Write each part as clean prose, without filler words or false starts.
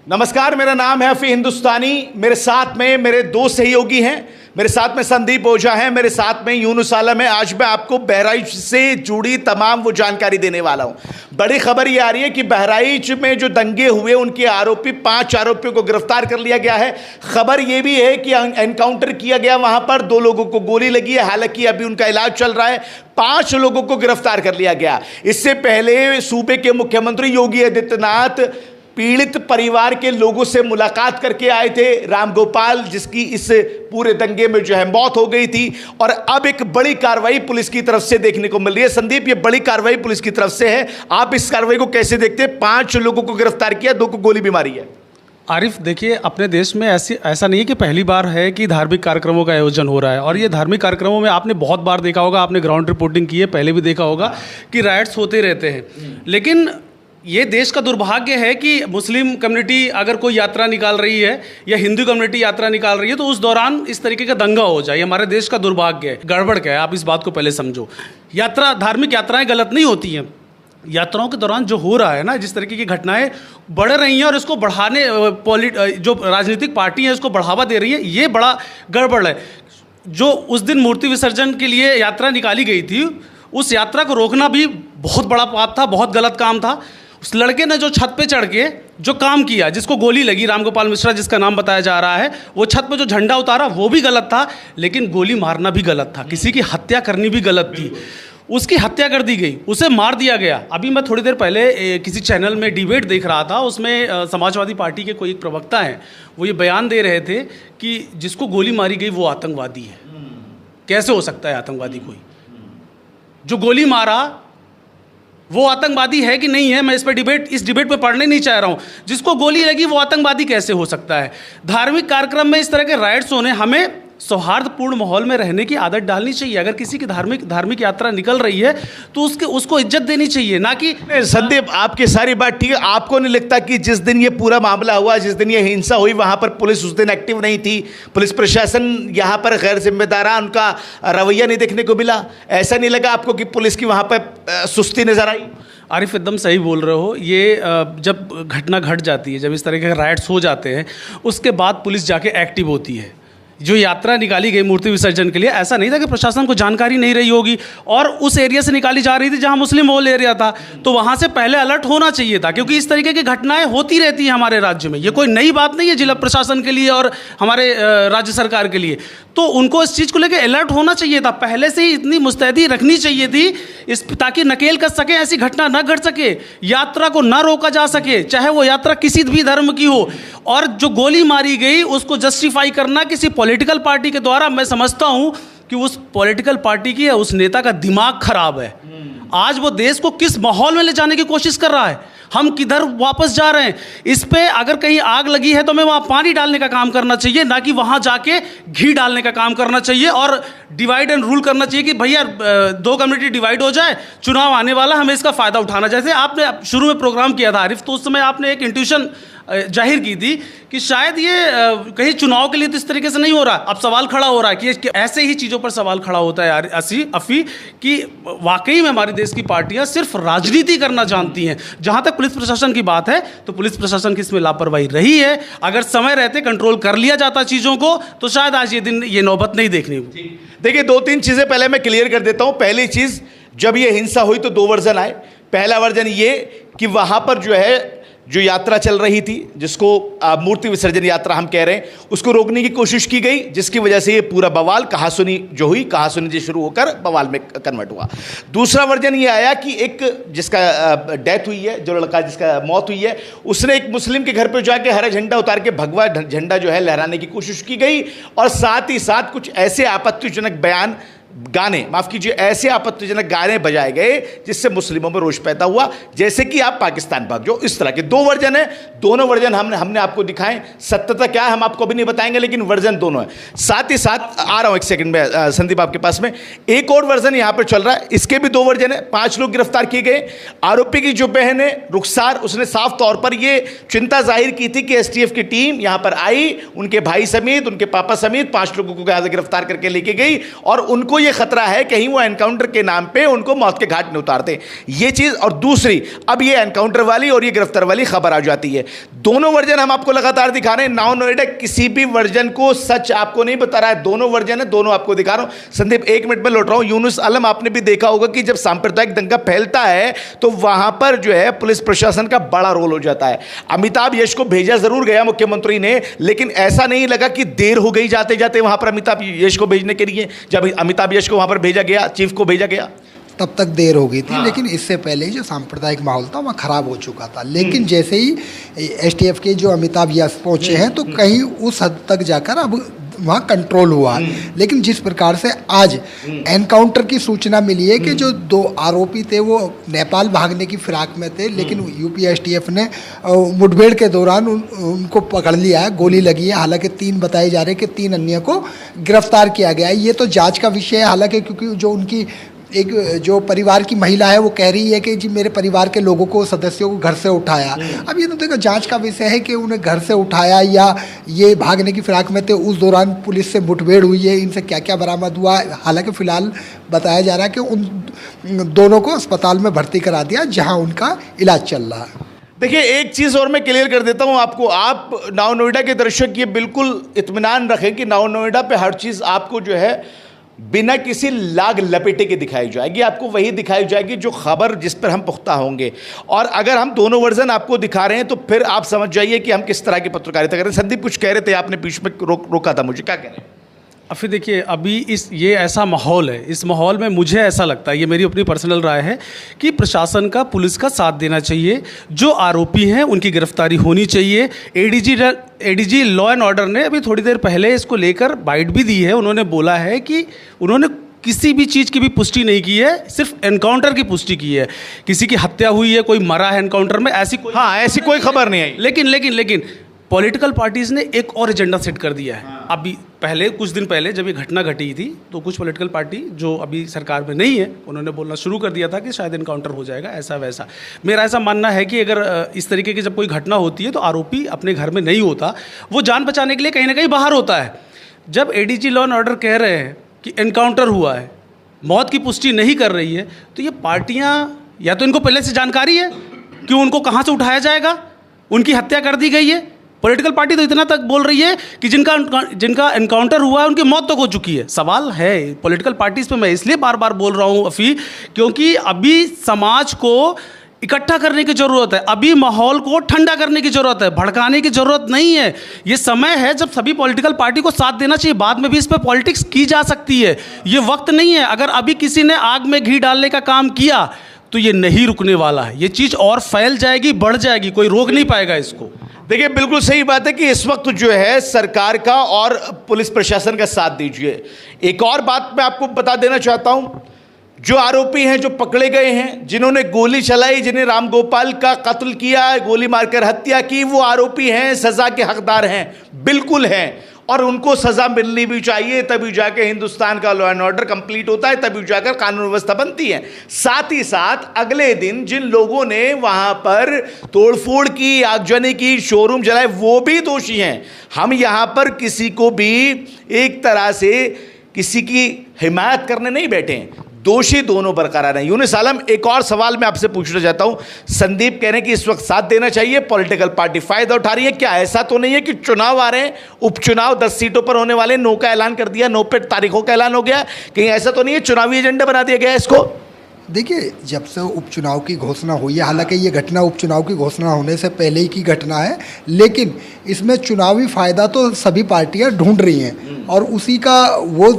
नमस्कार, मेरा नाम है अफी हिंदुस्तानी। मेरे साथ में मेरे दो सहयोगी हैं। मेरे साथ में संदीप ओझा हैं, मेरे साथ में यूनुस आलम है। आज मैं आपको बहराइच से जुड़ी तमाम वो जानकारी देने वाला हूं। बड़ी खबर ये आ रही है कि बहराइच में जो दंगे हुए उनके आरोपी 5 आरोपियों को गिरफ्तार कर लिया गया है। खबर ये भी है कि एनकाउंटर किया गया, वहां पर 2 लोगों को गोली लगी है, हालांकि अभी उनका इलाज चल रहा है। 5 लोगों को गिरफ्तार कर लिया गया। इससे पहले सूबे के मुख्यमंत्री योगी आदित्यनाथ पीड़ित परिवार के लोगों से मुलाकात करके आए थे। रामगोपाल, जिसकी इस पूरे दंगे में जो है मौत हो गई थी, और अब एक बड़ी कार्रवाई पुलिस की तरफ से देखने को मिल रही है। संदीप, ये बड़ी कार्रवाई पुलिस की तरफ से है, आप इस कार्रवाई को कैसे देखते हैं? 5 लोगों को गिरफ्तार किया, 2 को गोली भी मारी है। आरिफ, देखिए, अपने देश में ऐसा नहीं है कि पहली बार है कि धार्मिक कार्यक्रमों का आयोजन हो रहा है। और ये धार्मिक कार्यक्रमों में आपने बहुत बार देखा होगा, आपने ग्राउंड रिपोर्टिंग की है, पहले भी देखा होगा कि राइट्स होते रहते हैं। लेकिन ये देश का दुर्भाग्य है कि मुस्लिम कम्युनिटी अगर कोई यात्रा निकाल रही है या हिंदू कम्युनिटी यात्रा निकाल रही है तो उस दौरान इस तरीके का दंगा हो जाए। हमारे देश का दुर्भाग्य है, गड़बड़ क्या है, आप इस बात को पहले समझो। धार्मिक यात्राएं गलत नहीं होती हैं। यात्राओं के दौरान जो हो रहा है ना, जिस तरीके की घटनाएं बढ़ रही हैं और इसको बढ़ाने जो राजनीतिक पार्टी है इसको बढ़ावा दे रही है, ये बड़ा गड़बड़ है। जो उस दिन मूर्ति विसर्जन के लिए यात्रा निकाली गई थी, उस यात्रा को रोकना भी बहुत बड़ा पाप था, बहुत गलत काम था। उस लड़के ने जो छत पे चढ़ के जो काम किया, जिसको गोली लगी, रामगोपाल मिश्रा जिसका नाम बताया जा रहा है, वो छत पे जो झंडा उतारा वो भी गलत था, लेकिन गोली मारना भी गलत था। किसी की हत्या करनी भी गलत थी। उसकी हत्या कर दी गई, उसे मार दिया गया। अभी मैं थोड़ी देर पहले किसी चैनल में डिबेट देख रहा था, उसमें समाजवादी पार्टी के कोई एक प्रवक्ता हैं, वो ये बयान दे रहे थे कि जिसको गोली मारी गई वो आतंकवादी है। कैसे हो सकता है आतंकवादी कोई? जो गोली मारा वो आतंकवादी है कि नहीं है, मैं इस डिबेट पे पढ़ने नहीं चाह रहा हूँ। जिसको गोली लगी वो आतंकवादी कैसे हो सकता है? धार्मिक कार्यक्रम में इस तरह के राइट्स होने, हमें सौहार्दपूर्ण माहौल में रहने की आदत डालनी चाहिए। अगर किसी की धार्मिक यात्रा निकल रही है तो उसको इज्जत देनी चाहिए, ना कि। संदीप, आपकी सारी बात ठीक है। आपको नहीं लगता कि जिस दिन ये पूरा मामला हुआ, जिस दिन ये हिंसा हुई, वहां पर पुलिस उस दिन एक्टिव नहीं थी? पुलिस प्रशासन यहां पर गैर जिम्मेदारान उनका रवैया नहीं देखने को मिला? ऐसा नहीं लगा आपको कि पुलिस की वहां पर सुस्ती नजर आई? आरिफ, एकदम सही बोल रहे हो। ये जब घटना घट जाती है, जब इस तरह के राइट्स हो जाते हैं, उसके बाद पुलिस जाके एक्टिव होती है। जो यात्रा निकाली गई मूर्ति विसर्जन के लिए, ऐसा नहीं था कि प्रशासन को जानकारी नहीं रही होगी और उस एरिया से निकाली जा रही थी जहां मुस्लिम बहुल एरिया था, तो वहां से पहले अलर्ट होना चाहिए था, क्योंकि इस तरीके की घटनाएं होती रहती हैं हमारे राज्य में। ये कोई नई बात नहीं है जिला प्रशासन के लिए और हमारे राज्य सरकार के लिए। तो उनको इस चीज़ को लेकर अलर्ट होना चाहिए था, पहले से ही इतनी मुस्तैदी रखनी चाहिए थी ताकि नकेल कस सके, ऐसी घटना न घट सके, यात्रा को न रोका जा सके, चाहे वो यात्रा किसी भी धर्म की हो। और जो गोली मारी गई उसको जस्टिफाई करना किसी पॉलिटिकल पार्टी के द्वारा, मैं समझता हूं कि उस पॉलिटिकल पार्टी की या उस नेता का दिमाग खराब है। आज वो देश को किस माहौल में ले जाने की कोशिश कर रहा है, हम किधर वापस जा रहे हैं। इस पे अगर कहीं आग लगी है तो हमें वहाँ पानी डालने का काम करना चाहिए, ना कि वहाँ जाके घी डालने का काम करना चाहिए और डिवाइड एंड रूल करना चाहिए कि भैया 2 कम्युनिटी डिवाइड हो जाए, चुनाव आने वाला, हमें इसका फ़ायदा उठाना। जैसे आपने शुरू में प्रोग्राम किया था आरिफ, तो उस समय आपने एक इंट्यूशन जाहिर की थी कि शायद ये कहीं चुनाव के लिए तो इस तरीके से नहीं हो रहा। अब सवाल खड़ा हो रहा है कि ऐसे ही चीज़ों पर सवाल खड़ा होता है यार अफी, कि वाकई में हमारे देश की पार्टियां सिर्फ राजनीति करना जानती हैं। जहां तक पुलिस प्रशासन की बात है तो पुलिस प्रशासन की इसमें लापरवाही रही है। अगर समय रहते कंट्रोल कर लिया जाता चीज़ों को तो शायद आज ये नौबत नहीं देखनी होती। देखिए, 2-3 चीज़ें पहले मैं क्लियर कर देता हूं। पहली चीज़, जब ये हिंसा हुई तो 2 वर्जन आए। पहला वर्जन ये कि वहां पर जो यात्रा चल रही थी, जिसको मूर्ति विसर्जन यात्रा हम कह रहे हैं, उसको रोकने की कोशिश की गई, जिसकी वजह से ये पूरा बवाल, कहासुनी जो हुई, कहासुनी से शुरू होकर बवाल में कन्वर्ट हुआ। दूसरा वर्जन ये आया कि एक जिसका डेथ हुई है, जो लड़का जिसका मौत हुई है, उसने एक मुस्लिम के घर पर जाके हरा झंडा उतार के भगवा झंडा जो है लहराने की कोशिश की गई, और साथ ही साथ कुछ ऐसे आपत्तिजनक बयान, माफ कीजिए, ऐसे आपत्तिजनक गाने बजाए गए जिससे मुस्लिमों में रोष पैदा हुआ, जैसे कि आप पाकिस्तान भाग जाओ। इस तरह के 2 वर्जन है। दोनों वर्जन हमने आपको दिखाएं। सत्यता क्या है हम आपको भी नहीं बताएंगे, लेकिन वर्जन दोनों है। साथ ही साथ आ रहा हूं 1 सेकंड में संदीप आपके पास में, एक और वर्जन यहां पर चल रहा है, इसके भी 2 वर्जन है। 5 लोग गिरफ्तार किए गए। आरोपी की जो बहन है रुखसार, उसने साफ तौर पर यह चिंता जाहिर की थी कि एसटीएफ की टीम यहां पर आई, उनके भाई समेत, उनके पापा समेत 5 लोगों को गिरफ्तार करके लेके गई और उनको ये खतरा है कहीं वो एनकाउंटर के नाम पे उनको मौत के घाट में उतार दें, ये चीज। और दूसरी, अब ये एनकाउंटर वाली और ये गिरफ्तार वाली खबर आ जाती है। दोनों वर्जन हम आपको लगातार दिखा रहे हैं। नाउ नोएडा किसी भी वर्जन को सच आपको नहीं बता रहा है, दोनों वर्जन है, दोनों आपको दिखा रहा हूं। संदीप, 1 मिनट में लौट रहा हूं। यूनुस आलम, आपने भी देखा होगा कि जब सांप्रदायिक दंगा फैलता है तो वहां पर जो है पुलिस प्रशासन का बड़ा रोल हो जाता है। अमिताभ यश को भेजा जरूर गया मुख्यमंत्री ने, लेकिन ऐसा नहीं लगा कि देर हो गई जाते जाते वहां पर अमिताभ यश को भेजने के लिए। जब अमिताभ यश को वहां पर भेजा गया, चीफ को भेजा गया, तब तक देर हो गई थी। लेकिन इससे पहले जो सांप्रदायिक माहौल था वह खराब हो चुका था। लेकिन जैसे ही एसटीएफ के जो अमिताभ यश पहुंचे हैं तो कहीं उस हद तक जाकर अब वहाँ कंट्रोल हुआ। लेकिन जिस प्रकार से आज एनकाउंटर की सूचना मिली है कि जो 2 आरोपी थे वो नेपाल भागने की फिराक में थे, लेकिन यूपी एसटीएफ ने मुठभेड़ के दौरान उनको पकड़ लिया है, गोली लगी है। हालांकि 3 बताए जा रहे हैं कि 3 अन्य को गिरफ्तार किया गया है। ये तो जांच का विषय है। हालांकि क्योंकि जो उनकी एक जो परिवार की महिला है वो कह रही है कि जी मेरे परिवार के लोगों को, सदस्यों को घर से उठाया। अब ये तो देखो जांच का विषय है कि उन्हें घर से उठाया या ये भागने की फिराक में थे, उस दौरान पुलिस से मुठभेड़ हुई है, इनसे क्या क्या बरामद हुआ। हालांकि फिलहाल बताया जा रहा है कि उन दोनों को अस्पताल में भर्ती करा दिया जहाँ उनका इलाज चल रहा है। देखिए, एक चीज और मैं क्लियर कर देता हूं आपको। आप नाउ नोएडा के दर्शक ये बिल्कुल इत्मीनान रखें कि नाउ नोएडा पे हर चीज आपको जो है बिना किसी लाग लपेटे के दिखाई जाएगी। आपको वही दिखाई जाएगी जो खबर जिस पर हम पुख्ता होंगे। और अगर हम दोनों वर्जन आपको दिखा रहे हैं तो फिर आप समझ जाइए कि हम किस तरह की पत्रकारिता कर रहे हैं। संदीप कुछ कह रहे थे, आपने बीच में रोका था मुझे, क्या कह रहे हैं? अब फिर देखिए, अभी ये ऐसा माहौल है, इस माहौल में मुझे ऐसा लगता है, ये मेरी अपनी पर्सनल राय है कि प्रशासन का, पुलिस का साथ देना चाहिए। जो आरोपी हैं उनकी गिरफ्तारी होनी चाहिए। एडीजी लॉ एंड ऑर्डर ने अभी थोड़ी देर पहले इसको लेकर बाइट भी दी है। उन्होंने बोला है कि उन्होंने किसी भी चीज़ की भी पुष्टि नहीं की है, सिर्फ एनकाउंटर की पुष्टि की है। किसी की हत्या हुई है, कोई मरा है एनकाउंटर में, ऐसी कोई खबर नहीं आई। लेकिन पॉलिटिकल पार्टीज़ ने एक और एजेंडा सेट कर दिया है। अभी पहले, कुछ दिन पहले जब ये घटना घटी थी तो कुछ पॉलिटिकल पार्टी जो अभी सरकार में नहीं है उन्होंने बोलना शुरू कर दिया था कि शायद एनकाउंटर हो जाएगा, ऐसा वैसा। मेरा ऐसा मानना है कि अगर इस तरीके की जब कोई घटना होती है तो आरोपी अपने घर में नहीं होता, वो जान बचाने के लिए कहीं ना कहीं बाहर होता है। जब एडीजी लॉ एंड ऑर्डर कह रहे हैं कि एनकाउंटर हुआ है, मौत की पुष्टि नहीं कर रही है, तो ये पार्टियाँ या तो इनको पहले से जानकारी है कि उनको कहाँ से उठाया जाएगा, उनकी हत्या कर दी गई है। पॉलिटिकल पार्टी तो इतना तक बोल रही है कि जिनका एनकाउंटर हुआ है उनकी मौत तक हो चुकी है। सवाल है पॉलिटिकल पार्टीज पे, मैं इसलिए बार बार बोल रहा हूँ अफी, क्योंकि अभी समाज को इकट्ठा करने की ज़रूरत है, अभी माहौल को ठंडा करने की ज़रूरत है, भड़काने की ज़रूरत नहीं है। ये समय है जब सभी पॉलिटिकल पार्टी को साथ देना चाहिए। बाद में भी इस पर पॉलिटिक्स की जा सकती है, ये वक्त नहीं है। अगर अभी किसी ने आग में घी डालने का काम किया तो ये नहीं रुकने वाला है, ये चीज़ और फैल जाएगी, बढ़ जाएगी, कोई रोक नहीं पाएगा इसको। देखिए, बिल्कुल सही बात है कि इस वक्त जो है सरकार का और पुलिस प्रशासन का साथ दीजिए। एक और बात मैं आपको बता देना चाहता हूं, जो आरोपी हैं, जो पकड़े गए हैं, जिन्होंने गोली चलाई, जिन्हें रामगोपाल का कत्ल किया, गोली मारकर हत्या की, वो आरोपी हैं, सजा के हकदार हैं, बिल्कुल हैं। और उनको सजा मिलनी भी चाहिए, तभी जाकर हिंदुस्तान का लॉ एंड ऑर्डर कंप्लीट होता है, तभी जाकर कानून व्यवस्था बनती है। साथ ही साथ अगले दिन जिन लोगों ने वहां पर तोड़फोड़ की, आगजनी की, शोरूम जलाए, वो भी दोषी हैं। हम यहां पर किसी को भी एक तरह से किसी की हिमायत करने नहीं बैठे हैं, दोषी दोनों बरकरार हैं। यूनुस आलम, एक और सवाल मैं आपसे पूछना चाहता हूं। संदीप कह रहे हैं कि इस वक्त साथ देना चाहिए, पॉलिटिकल पार्टी फायदा उठा रही है, क्या ऐसा तो नहीं है कि चुनाव आ रहे हैं, उपचुनाव 10 सीटों पर होने वाले, 9 का ऐलान कर दिया, 9 पे तारीखों का ऐलान हो गया, कहीं ऐसा तो नहीं है चुनावी एजेंडा बना दिया गया इसको? देखिए, जब से उपचुनाव की घोषणा हुई है, हालांकि ये घटना उपचुनाव की घोषणा होने से पहले ही की घटना है, लेकिन इसमें चुनावी फ़ायदा तो सभी पार्टियां ढूंढ रही हैं और उसी का वो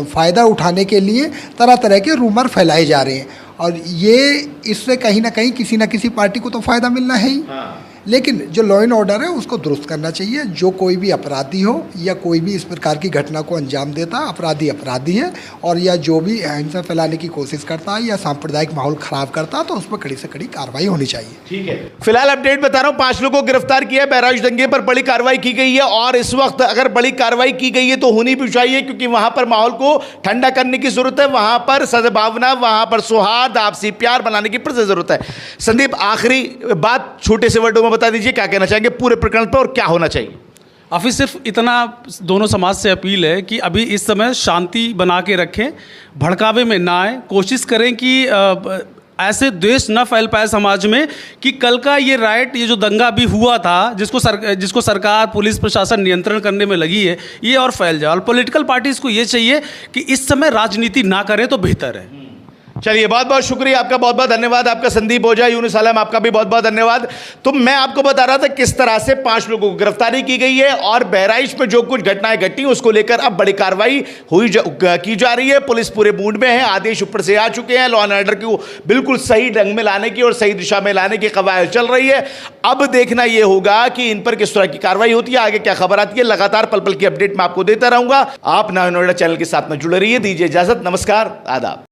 फ़ायदा उठाने के लिए तरह तरह के रूमर फैलाए जा रहे हैं। और ये इससे कहीं ना कहीं किसी न किसी पार्टी को तो फ़ायदा मिलना है ही। लेकिन जो लॉ एंड ऑर्डर है उसको दुरुस्त करना चाहिए। जो कोई भी अपराधी हो या कोई भी इस प्रकार की घटना को अंजाम देता है, अपराधी अपराधी है, और या जो भी हिंसा फैलाने की कोशिश करता है या सांप्रदायिक माहौल खराब करता है तो उस पर कड़ी से कड़ी कार्रवाई होनी चाहिए। ठीक है, फिलहाल अपडेट बता रहा हूँ, 5 लोगों को गिरफ्तार किया है, बहराइच दंगे पर बड़ी कार्रवाई की गई है। और इस वक्त अगर बड़ी कार्रवाई की गई है तो होनी भी चाहिए, क्योंकि वहां पर माहौल को ठंडा करने की जरूरत है, वहां पर सद्भावना, वहां पर सौहार्द, आपसी प्यार बनाने की जरूरत है। संदीप, आखिरी बात छोटे से वर्डों में बता दीजिए, क्या कहना चाहेंगे पूरे प्रकरण पर और क्या होना चाहिए? अभी सिर्फ इतना दोनों समाज से अपील है कि अभी इस समय शांति बना के रखें, भड़कावे में ना आए, कोशिश करें कि ऐसे द्वेष न फैल पाए समाज में कि कल का ये राइट, ये जो दंगा भी हुआ था, जिसको सरकार पुलिस प्रशासन नियंत्रण करने में लगी है, ये और फैल जाए। और पॉलिटिकल पार्टीज को ये चाहिए कि इस समय राजनीति ना करें तो बेहतर है। चलिए, बहुत बहुत शुक्रिया आपका, बहुत बहुत धन्यवाद आपका संदीप ओझा, यूनुस आलम आपका भी बहुत बहुत धन्यवाद। तो मैं आपको बता रहा था किस तरह से 5 लोगों को गिरफ्तारी की गई है और बहराइच में जो कुछ घटनाएं घटी उसको लेकर अब बड़ी कार्रवाई की जा रही है। पुलिस पूरे मूड में है, आदेश ऊपर से आ चुके हैं, लॉ एंड ऑर्डर को बिल्कुल सही ढंग में लाने की और सही दिशा में लाने की कवायद चल रही है। अब देखना यह होगा कि इन पर किस तरह की कार्रवाई होती है, आगे क्या खबर आती है। लगातार पल पल की अपडेट मैं आपको देता रहूंगा। आप नया नोएडा चैनल के साथ में जुड़े रहिए। दीजिए इजाजत, नमस्कार, आदाब।